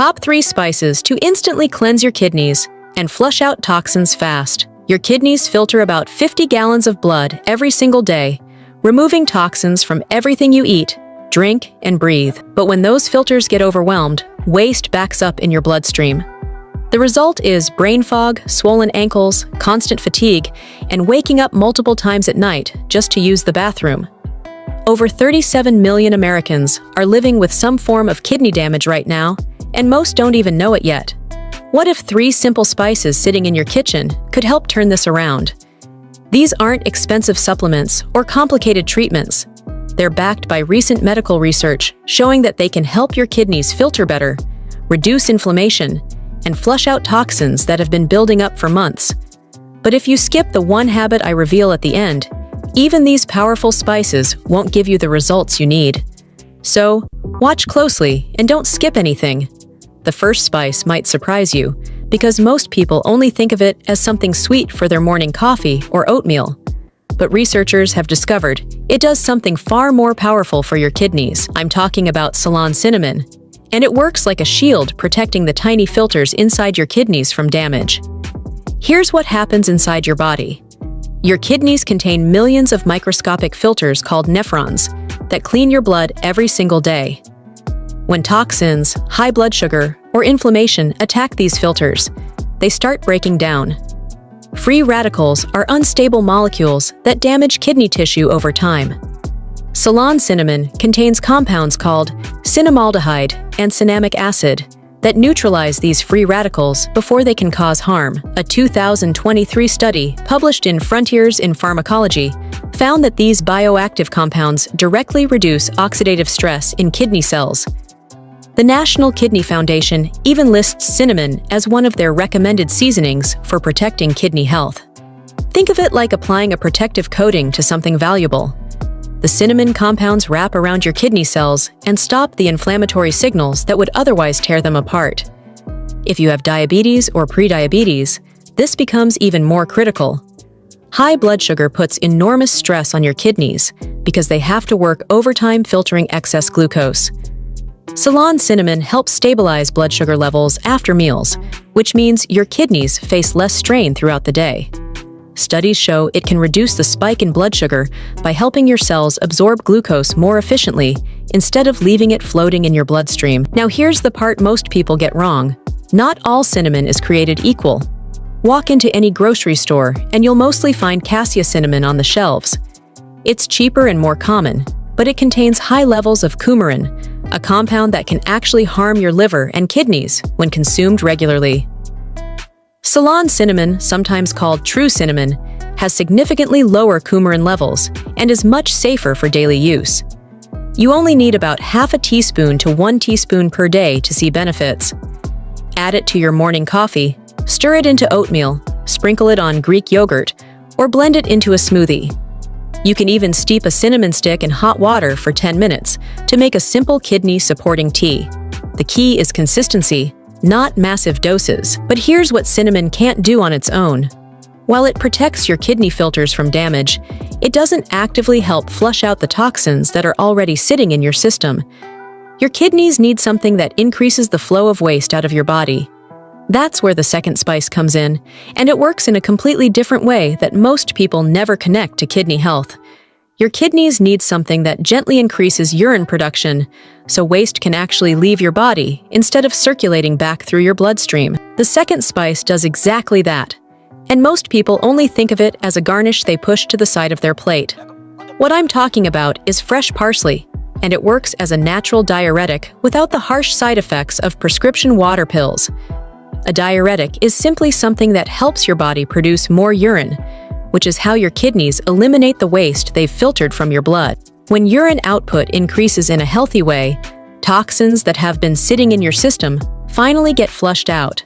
Top 3 spices to instantly cleanse your kidneys and flush out toxins fast. Your kidneys filter about 50 gallons of blood every single day, removing toxins from everything you eat, drink, and breathe. But when those filters get overwhelmed, waste backs up in your bloodstream. The result is brain fog, swollen ankles, constant fatigue, and waking up multiple times at night just to use the bathroom. Over 37 million Americans are living with some form of kidney damage right now, and most don't even know it yet. What if 3 simple spices sitting in your kitchen could help turn this around? These aren't expensive supplements or complicated treatments. They're backed by recent medical research showing that they can help your kidneys filter better, reduce inflammation, and flush out toxins that have been building up for months. But if you skip the one habit I reveal at the end, even these powerful spices won't give you the results you need. So, watch closely and don't skip anything. The first spice might surprise you, because most people only think of it as something sweet for their morning coffee or oatmeal. But researchers have discovered it does something far more powerful for your kidneys. I'm talking about Ceylon cinnamon, and it works like a shield protecting the tiny filters inside your kidneys from damage. Here's what happens inside your body. Your kidneys contain millions of microscopic filters called nephrons that clean your blood every single day. When toxins, high blood sugar, or inflammation attack these filters, they start breaking down. Free radicals are unstable molecules that damage kidney tissue over time. Ceylon cinnamon contains compounds called cinnamaldehyde and cinnamic acid that neutralize these free radicals before they can cause harm. A 2023 study published in Frontiers in Pharmacology found that these bioactive compounds directly reduce oxidative stress in kidney cells. The National Kidney Foundation even lists cinnamon as one of their recommended seasonings for protecting kidney health. Think of it like applying a protective coating to something valuable. The cinnamon compounds wrap around your kidney cells and stop the inflammatory signals that would otherwise tear them apart. If you have diabetes or prediabetes, this becomes even more critical. High blood sugar puts enormous stress on your kidneys because they have to work overtime filtering excess glucose. Ceylon cinnamon helps stabilize blood sugar levels after meals, which means your kidneys face less strain throughout the day. Studies show it can reduce the spike in blood sugar by helping your cells absorb glucose more efficiently instead of leaving it floating in your bloodstream. Now here's the part most people get wrong. Not all cinnamon is created equal. Walk into any grocery store and you'll mostly find cassia cinnamon on the shelves. It's cheaper and more common, but it contains high levels of coumarin, a compound that can actually harm your liver and kidneys when consumed regularly. Ceylon cinnamon, sometimes called true cinnamon, has significantly lower coumarin levels and is much safer for daily use. You only need about half a teaspoon to 1 teaspoon per day to see benefits. Add it to your morning coffee, stir it into oatmeal, sprinkle it on Greek yogurt, or blend it into a smoothie. You can even steep a cinnamon stick in hot water for 10 minutes to make a simple kidney-supporting tea. The key is consistency, not massive doses. But here's what cinnamon can't do on its own. While it protects your kidney filters from damage, it doesn't actively help flush out the toxins that are already sitting in your system. Your kidneys need something that increases the flow of waste out of your body. That's where the second spice comes in, and it works in a completely different way that most people never connect to kidney health. Your kidneys need something that gently increases urine production, so waste can actually leave your body instead of circulating back through your bloodstream. The second spice does exactly that, and most people only think of it as a garnish they push to the side of their plate. What I'm talking about is fresh parsley, and it works as a natural diuretic without the harsh side effects of prescription water pills. A diuretic is simply something that helps your body produce more urine, which is how your kidneys eliminate the waste they've filtered from your blood. When urine output increases in a healthy way, toxins that have been sitting in your system finally get flushed out.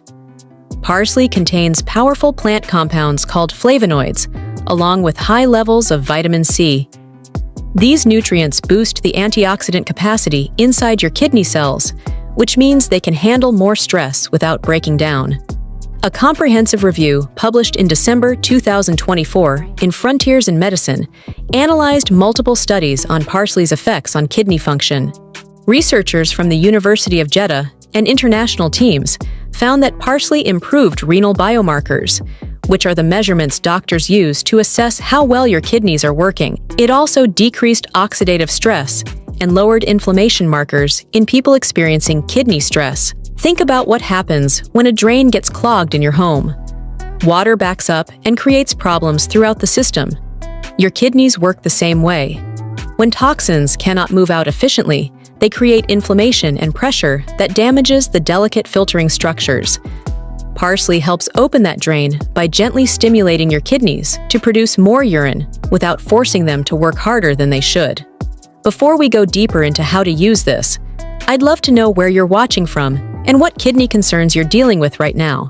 Parsley contains powerful plant compounds called flavonoids, along with high levels of vitamin C. These nutrients boost the antioxidant capacity inside your kidney cells, which means they can handle more stress without breaking down. A comprehensive review published in December 2024 in Frontiers in Medicine analyzed multiple studies on parsley's effects on kidney function. Researchers from the University of Jeddah and international teams found that parsley improved renal biomarkers, which are the measurements doctors use to assess how well your kidneys are working. It also decreased oxidative stress and lowered inflammation markers in people experiencing kidney stress. Think about what happens when a drain gets clogged in your home. Water backs up and creates problems throughout the system. Your kidneys work the same way. When toxins cannot move out efficiently, they create inflammation and pressure that damages the delicate filtering structures. Parsley helps open that drain by gently stimulating your kidneys to produce more urine without forcing them to work harder than they should. Before we go deeper into how to use this, I'd love to know where you're watching from and what kidney concerns you're dealing with right now.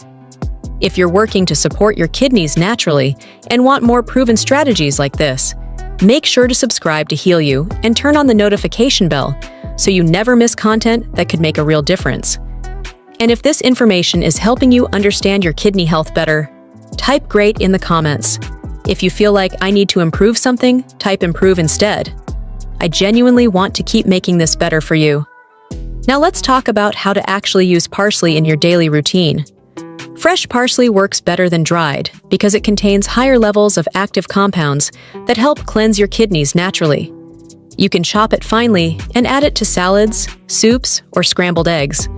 If you're working to support your kidneys naturally and want more proven strategies like this, make sure to subscribe to Heal You and turn on the notification bell so you never miss content that could make a real difference. And if this information is helping you understand your kidney health better, type "great" in the comments. If you feel like I need to improve something, type "improve" instead. I genuinely want to keep making this better for you. Now let's talk about how to actually use parsley in your daily routine. Fresh parsley works better than dried because it contains higher levels of active compounds that help cleanse your kidneys naturally. You can chop it finely and add it to salads, soups, or scrambled eggs.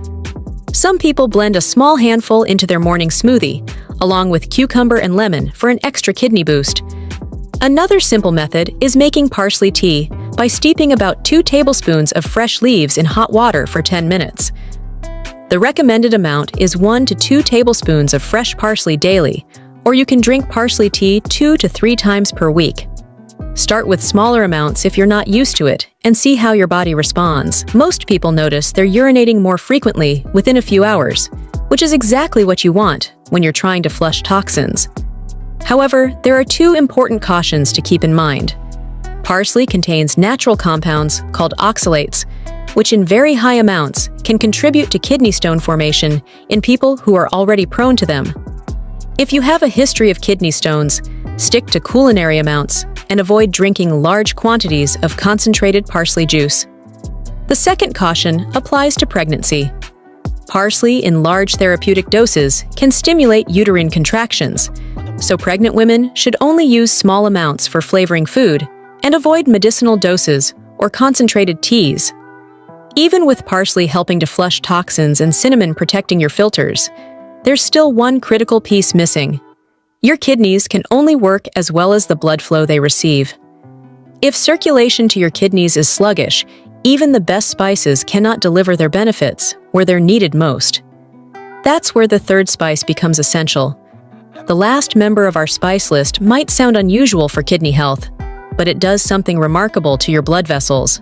Some people blend a small handful into their morning smoothie, along with cucumber and lemon for an extra kidney boost. Another simple method is making parsley tea by steeping about 2 tablespoons of fresh leaves in hot water for 10 minutes. The recommended amount is 1 to 2 tablespoons of fresh parsley daily, or you can drink parsley tea 2 to 3 times per week. Start with smaller amounts if you're not used to it, and see how your body responds. Most people notice they're urinating more frequently within a few hours, which is exactly what you want when you're trying to flush toxins. However, there are 2 important cautions to keep in mind. Parsley contains natural compounds called oxalates, which in very high amounts can contribute to kidney stone formation in people who are already prone to them. If you have a history of kidney stones, stick to culinary amounts and avoid drinking large quantities of concentrated parsley juice. The second caution applies to pregnancy. Parsley in large therapeutic doses can stimulate uterine contractions, so pregnant women should only use small amounts for flavoring food and avoid medicinal doses or concentrated teas. Even with parsley helping to flush toxins and cinnamon protecting your filters, there's still one critical piece missing. Your kidneys can only work as well as the blood flow they receive. If circulation to your kidneys is sluggish, even the best spices cannot deliver their benefits where they're needed most. That's where the third spice becomes essential. The last member of our spice list might sound unusual for kidney health, but it does something remarkable to your blood vessels.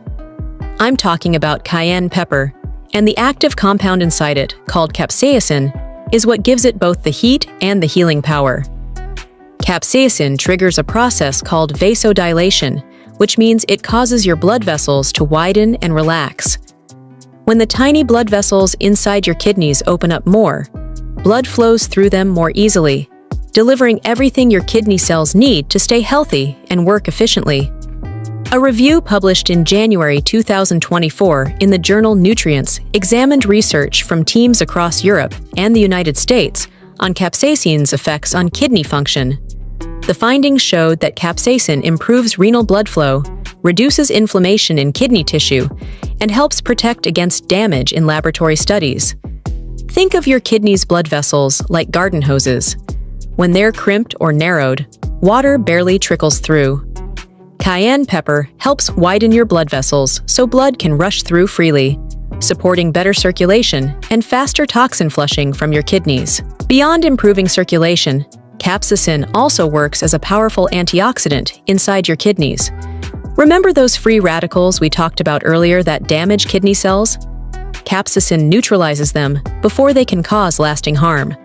I'm talking about cayenne pepper, and the active compound inside it, called capsaicin, is what gives it both the heat and the healing power. Capsaicin triggers a process called vasodilation, which means it causes your blood vessels to widen and relax. When the tiny blood vessels inside your kidneys open up more, blood flows through them more easily, delivering everything your kidney cells need to stay healthy and work efficiently. A review published in January 2024 in the journal Nutrients examined research from teams across Europe and the United States on capsaicin's effects on kidney function. The findings showed that capsaicin improves renal blood flow, reduces inflammation in kidney tissue, and helps protect against damage in laboratory studies. Think of your kidney's blood vessels like garden hoses. When they're crimped or narrowed, water barely trickles through. Cayenne pepper helps widen your blood vessels so blood can rush through freely, supporting better circulation and faster toxin flushing from your kidneys. Beyond improving circulation, capsaicin also works as a powerful antioxidant inside your kidneys. Remember those free radicals we talked about earlier that damage kidney cells? Capsaicin neutralizes them before they can cause lasting harm.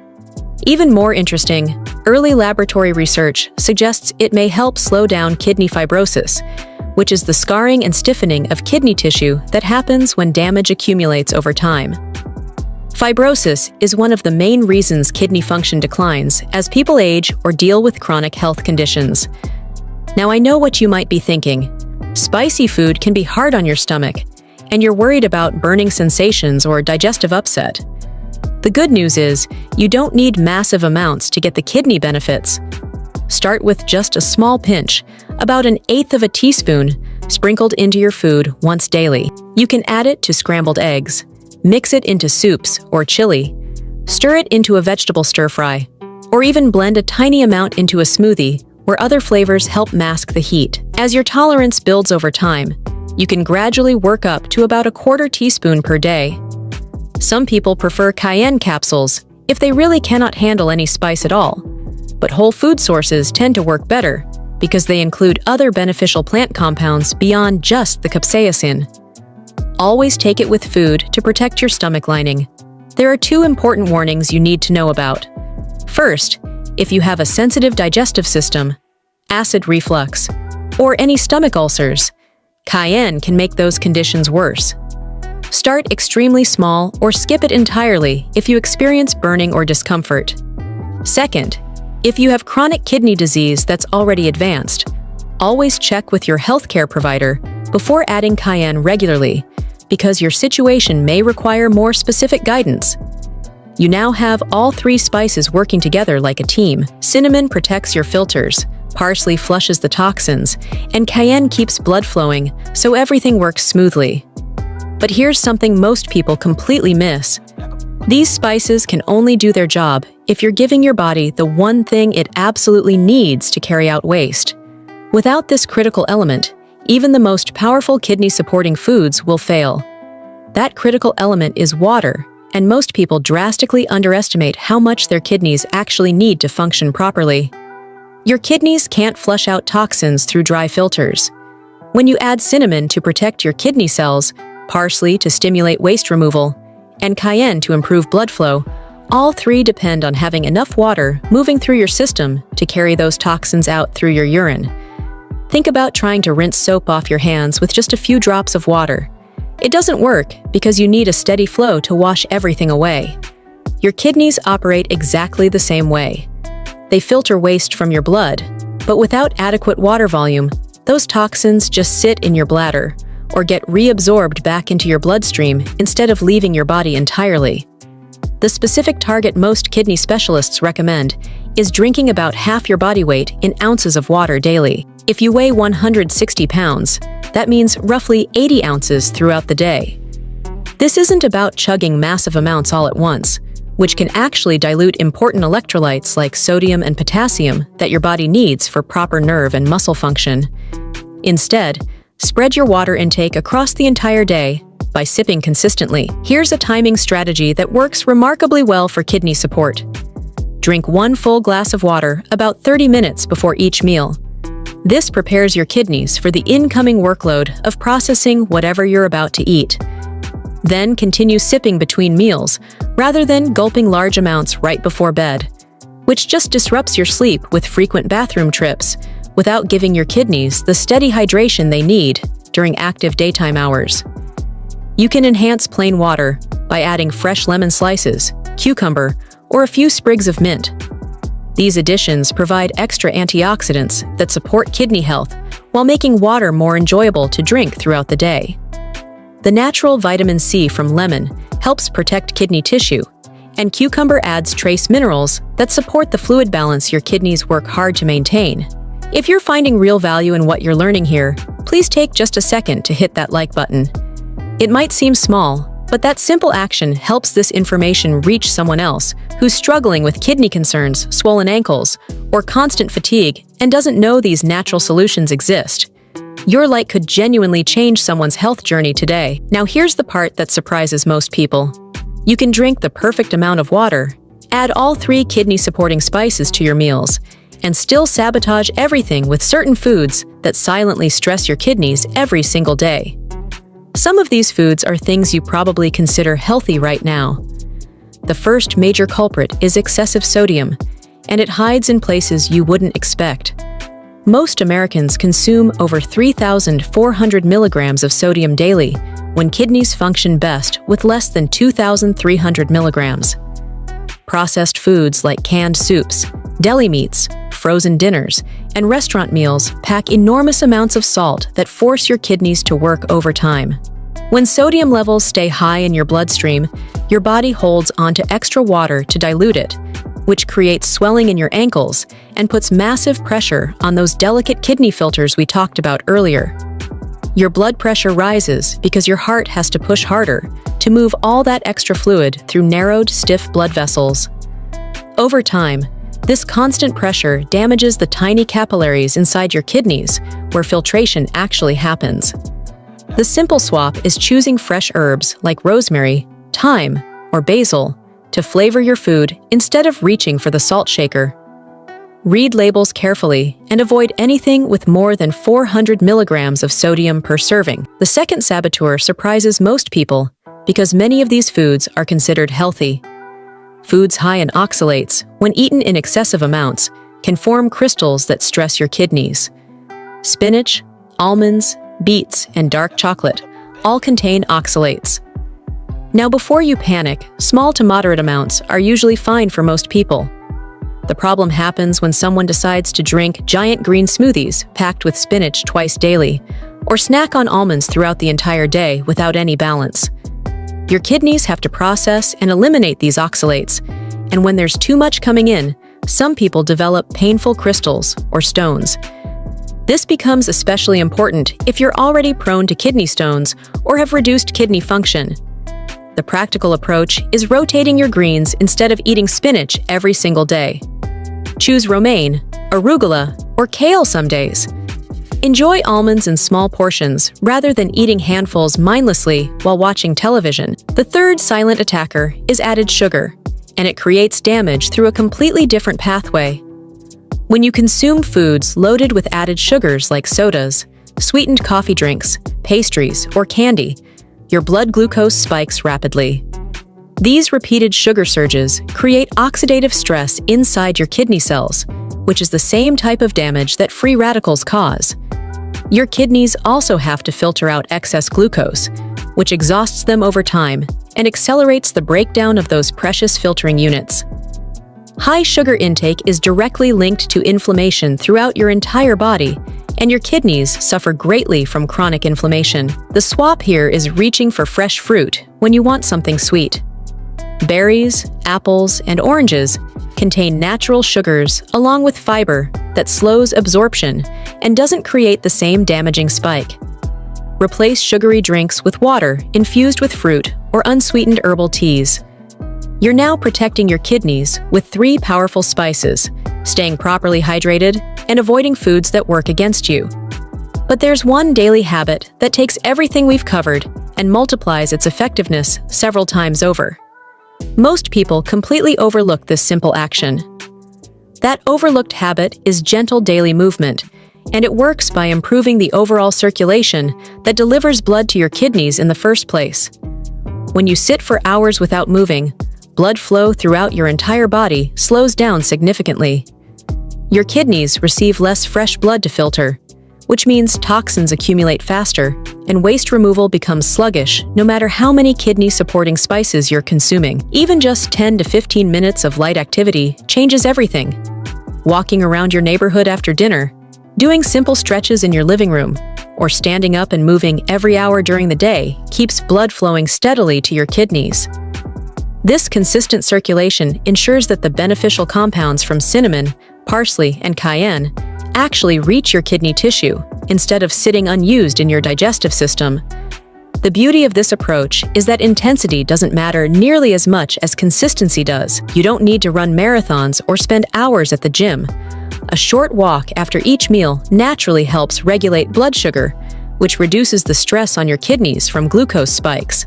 Even more interesting, early laboratory research suggests it may help slow down kidney fibrosis, which is the scarring and stiffening of kidney tissue that happens when damage accumulates over time. Fibrosis is one of the main reasons kidney function declines as people age or deal with chronic health conditions. Now I know what you might be thinking. Spicy food can be hard on your stomach, and you're worried about burning sensations or digestive upset. The good news is, you don't need massive amounts to get the kidney benefits. Start with just a small pinch, about 1/8 of a teaspoon, sprinkled into your food once daily. You can add it to scrambled eggs, mix it into soups or chili, stir it into a vegetable stir-fry, or even blend a tiny amount into a smoothie where other flavors help mask the heat. As your tolerance builds over time, you can gradually work up to about 1/4 teaspoon per day. Some people prefer cayenne capsules if they really cannot handle any spice at all, but whole food sources tend to work better because they include other beneficial plant compounds beyond just the capsaicin. Always take it with food to protect your stomach lining. There are 2 important warnings you need to know about. First, if you have a sensitive digestive system, acid reflux, or any stomach ulcers, cayenne can make those conditions worse. Start extremely small or skip it entirely if you experience burning or discomfort. Second, if you have chronic kidney disease that's already advanced, always check with your healthcare provider before adding cayenne regularly, because your situation may require more specific guidance. You now have all 3 spices working together like a team. Cinnamon protects your filters, parsley flushes the toxins, and cayenne keeps blood flowing, so everything works smoothly. But here's something most people completely miss. These spices can only do their job if you're giving your body the one thing it absolutely needs to carry out waste. Without this critical element, even the most powerful kidney-supporting foods will fail. That critical element is water, and most people drastically underestimate how much their kidneys actually need to function properly. Your kidneys can't flush out toxins through dry filters. When you add cinnamon to protect your kidney cells, parsley to stimulate waste removal, and cayenne to improve blood flow, all 3 depend on having enough water moving through your system to carry those toxins out through your urine. Think about trying to rinse soap off your hands with just a few drops of water. It doesn't work because you need a steady flow to wash everything away. Your kidneys operate exactly the same way. They filter waste from your blood, but without adequate water volume, those toxins just sit in your bladder or get reabsorbed back into your bloodstream instead of leaving your body entirely. The specific target most kidney specialists recommend is drinking about half your body weight in ounces of water daily. If you weigh 160 pounds, that means roughly 80 ounces throughout the day. This isn't about chugging massive amounts all at once, which can actually dilute important electrolytes like sodium and potassium that your body needs for proper nerve and muscle function. Instead, spread your water intake across the entire day by sipping consistently. Here's a timing strategy that works remarkably well for kidney support. Drink 1 full glass of water about 30 minutes before each meal. This prepares your kidneys for the incoming workload of processing whatever you're about to eat. Then continue sipping between meals, rather than gulping large amounts right before bed, which just disrupts your sleep with frequent bathroom trips, without giving your kidneys the steady hydration they need during active daytime hours. You can enhance plain water by adding fresh lemon slices, cucumber, or a few sprigs of mint. These additions provide extra antioxidants that support kidney health while making water more enjoyable to drink throughout the day. The natural vitamin C from lemon helps protect kidney tissue, and cucumber adds trace minerals that support the fluid balance your kidneys work hard to maintain. If you're finding real value in what you're learning here, please take just a second to hit that like button. It might seem small, but that simple action helps this information reach someone else who's struggling with kidney concerns, swollen ankles, or constant fatigue and doesn't know these natural solutions exist. Your light could genuinely change someone's health journey today. Now here's the part that surprises most people. You can drink the perfect amount of water, add all 3 kidney-supporting spices to your meals, and still sabotage everything with certain foods that silently stress your kidneys every single day. Some of these foods are things you probably consider healthy right now. The first major culprit is excessive sodium, and it hides in places you wouldn't expect. Most Americans consume over 3,400 milligrams of sodium daily, when kidneys function best with less than 2,300 milligrams. Processed foods like canned soups, deli meats, frozen dinners, and restaurant meals pack enormous amounts of salt that force your kidneys to work overtime. When sodium levels stay high in your bloodstream, your body holds onto extra water to dilute it, which creates swelling in your ankles and puts massive pressure on those delicate kidney filters we talked about earlier. Your blood pressure rises because your heart has to push harder to move all that extra fluid through narrowed, stiff blood vessels. Over time, this constant pressure damages the tiny capillaries inside your kidneys, where filtration actually happens. The simple swap is choosing fresh herbs like rosemary, thyme, or basil to flavor your food instead of reaching for the salt shaker. Read labels carefully and avoid anything with more than 400 milligrams of sodium per serving. The second saboteur surprises most people because many of these foods are considered healthy. Foods high in oxalates, when eaten in excessive amounts, can form crystals that stress your kidneys. Spinach, almonds, beets, and dark chocolate all contain oxalates. Now, before you panic, small to moderate amounts are usually fine for most people. The problem happens when someone decides to drink giant green smoothies packed with spinach twice daily, or snack on almonds throughout the entire day without any balance. Your kidneys have to process and eliminate these oxalates, and when there's too much coming in, some people develop painful crystals or stones. This becomes especially important if you're already prone to kidney stones or have reduced kidney function. The practical approach is rotating your greens instead of eating spinach every single day. Choose romaine, arugula, or kale some days. Enjoy almonds in small portions rather than eating handfuls mindlessly while watching television. The third silent attacker is added sugar, and it creates damage through a completely different pathway. When you consume foods loaded with added sugars like sodas, sweetened coffee drinks, pastries, or candy, your blood glucose spikes rapidly. These repeated sugar surges create oxidative stress inside your kidney cells, which is the same type of damage that free radicals cause. Your kidneys also have to filter out excess glucose, which exhausts them over time and accelerates the breakdown of those precious filtering units. High sugar intake is directly linked to inflammation throughout your entire body, and your kidneys suffer greatly from chronic inflammation. The swap here is reaching for fresh fruit when you want something sweet. Berries, apples, and oranges contain natural sugars along with fiber that slows absorption and doesn't create the same damaging spike. Replace sugary drinks with water infused with fruit or unsweetened herbal teas. You're now protecting your kidneys with 3 powerful spices, staying properly hydrated and avoiding foods that work against you. But there's one daily habit that takes everything we've covered and multiplies its effectiveness several times over. Most people completely overlook this simple action. That overlooked habit is gentle daily movement, and it works by improving the overall circulation that delivers blood to your kidneys in the first place. When you sit for hours without moving, blood flow throughout your entire body slows down significantly. Your kidneys receive less fresh blood to filter, which means toxins accumulate faster and waste removal becomes sluggish no matter how many kidney-supporting spices you're consuming. Even just 10 to 15 minutes of light activity changes everything. Walking around your neighborhood after dinner, doing simple stretches in your living room, or standing up and moving every hour during the day keeps blood flowing steadily to your kidneys. This consistent circulation ensures that the beneficial compounds from cinnamon, parsley, and cayenne actually reach your kidney tissue instead of sitting unused in your digestive system. The beauty of this approach is that intensity doesn't matter nearly as much as consistency does. You don't need to run marathons or spend hours at the gym. A short walk after each meal naturally helps regulate blood sugar, which reduces the stress on your kidneys from glucose spikes.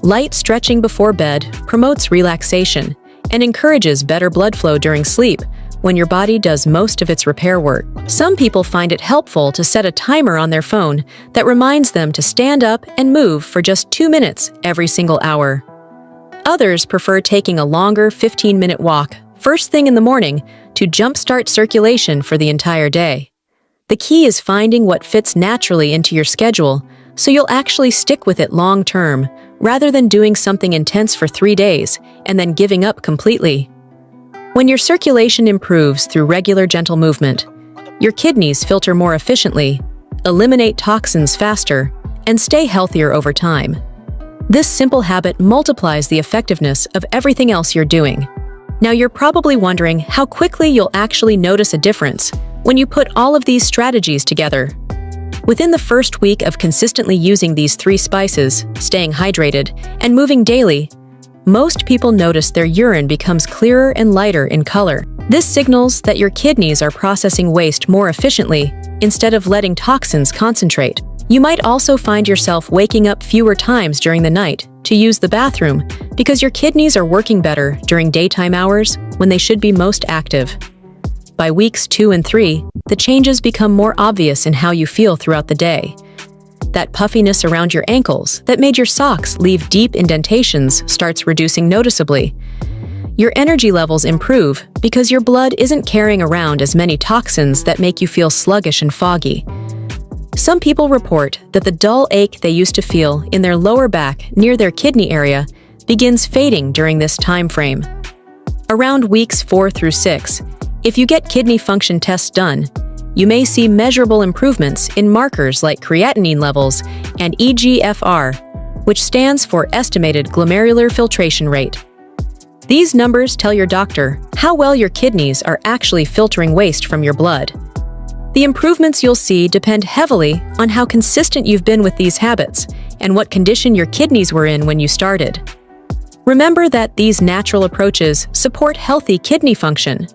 Light stretching before bed promotes relaxation and encourages better blood flow during sleep when your body does most of its repair work. Some people find it helpful to set a timer on their phone that reminds them to stand up and move for just 2 minutes every single hour. Others prefer taking a longer 15-minute walk first thing in the morning to jumpstart circulation for the entire day. The key is finding what fits naturally into your schedule so you'll actually stick with it long term, rather than doing something intense for 3 days and then giving up completely. When your circulation improves through regular gentle movement, your kidneys filter more efficiently, eliminate toxins faster, and stay healthier over time. This simple habit multiplies the effectiveness of everything else you're doing. Now you're probably wondering how quickly you'll actually notice a difference when you put all of these strategies together. Within the first week of consistently using these 3 spices, staying hydrated, and moving daily, most people notice their urine becomes clearer and lighter in color. This signals that your kidneys are processing waste more efficiently instead of letting toxins concentrate. You might also find yourself waking up fewer times during the night to use the bathroom because your kidneys are working better during daytime hours when they should be most active. By weeks 2 and 3, the changes become more obvious in how you feel throughout the day. That puffiness around your ankles that made your socks leave deep indentations starts reducing noticeably. Your energy levels improve because your blood isn't carrying around as many toxins that make you feel sluggish and foggy. Some people report that the dull ache they used to feel in their lower back near their kidney area begins fading during this time frame. Around weeks 4 through 6, if you get kidney function tests done, you may see measurable improvements in markers like creatinine levels and eGFR, which stands for estimated glomerular filtration rate. These numbers tell your doctor how well your kidneys are actually filtering waste from your blood. The improvements you'll see depend heavily on how consistent you've been with these habits and what condition your kidneys were in when you started. Remember that these natural approaches support healthy kidney function,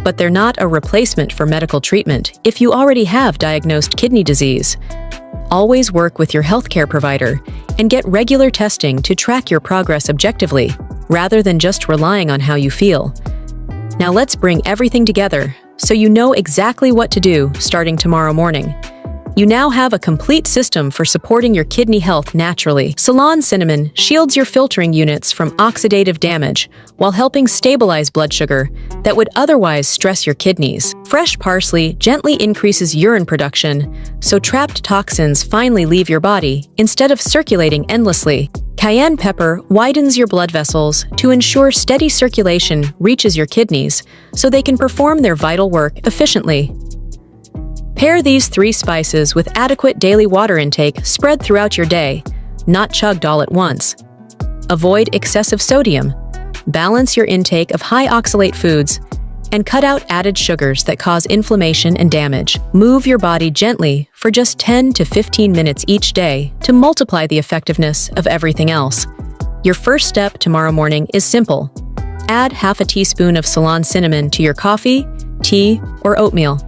but they're not a replacement for medical treatment if you already have diagnosed kidney disease. Always work with your healthcare provider and get regular testing to track your progress objectively, rather than just relying on how you feel. Now let's bring everything together so you know exactly what to do starting tomorrow morning. You now have a complete system for supporting your kidney health naturally. Ceylon cinnamon shields your filtering units from oxidative damage while helping stabilize blood sugar that would otherwise stress your kidneys. Fresh parsley gently increases urine production, so trapped toxins finally leave your body instead of circulating endlessly. Cayenne pepper widens your blood vessels to ensure steady circulation reaches your kidneys so they can perform their vital work efficiently. Pair these 3 spices with adequate daily water intake spread throughout your day, not chugged all at once. Avoid excessive sodium, balance your intake of high oxalate foods, and cut out added sugars that cause inflammation and damage. Move your body gently for just 10 to 15 minutes each day to multiply the effectiveness of everything else. Your first step tomorrow morning is simple. Add half a teaspoon of Ceylon cinnamon to your coffee, tea, or oatmeal.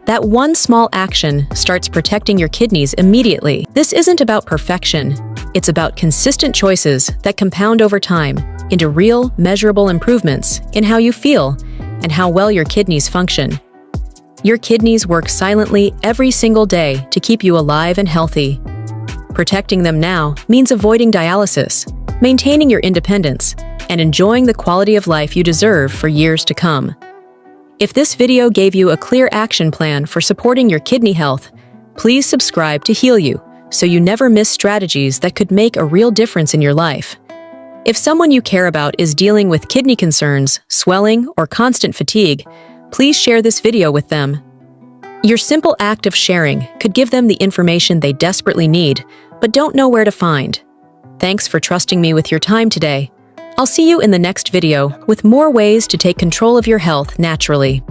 That one small action starts protecting your kidneys immediately. This isn't about perfection. It's about consistent choices that compound over time into real, measurable improvements in how you feel and how well your kidneys function. Your kidneys work silently every single day to keep you alive and healthy. Protecting them now means avoiding dialysis, maintaining your independence, and enjoying the quality of life you deserve for years to come. If this video gave you a clear action plan for supporting your kidney health, please subscribe to Heal You so you never miss strategies that could make a real difference in your life. If someone you care about is dealing with kidney concerns, swelling, or constant fatigue, please share this video with them. Your simple act of sharing could give them the information they desperately need, but don't know where to find. Thanks for trusting me with your time today. I'll see you in the next video with more ways to take control of your health naturally.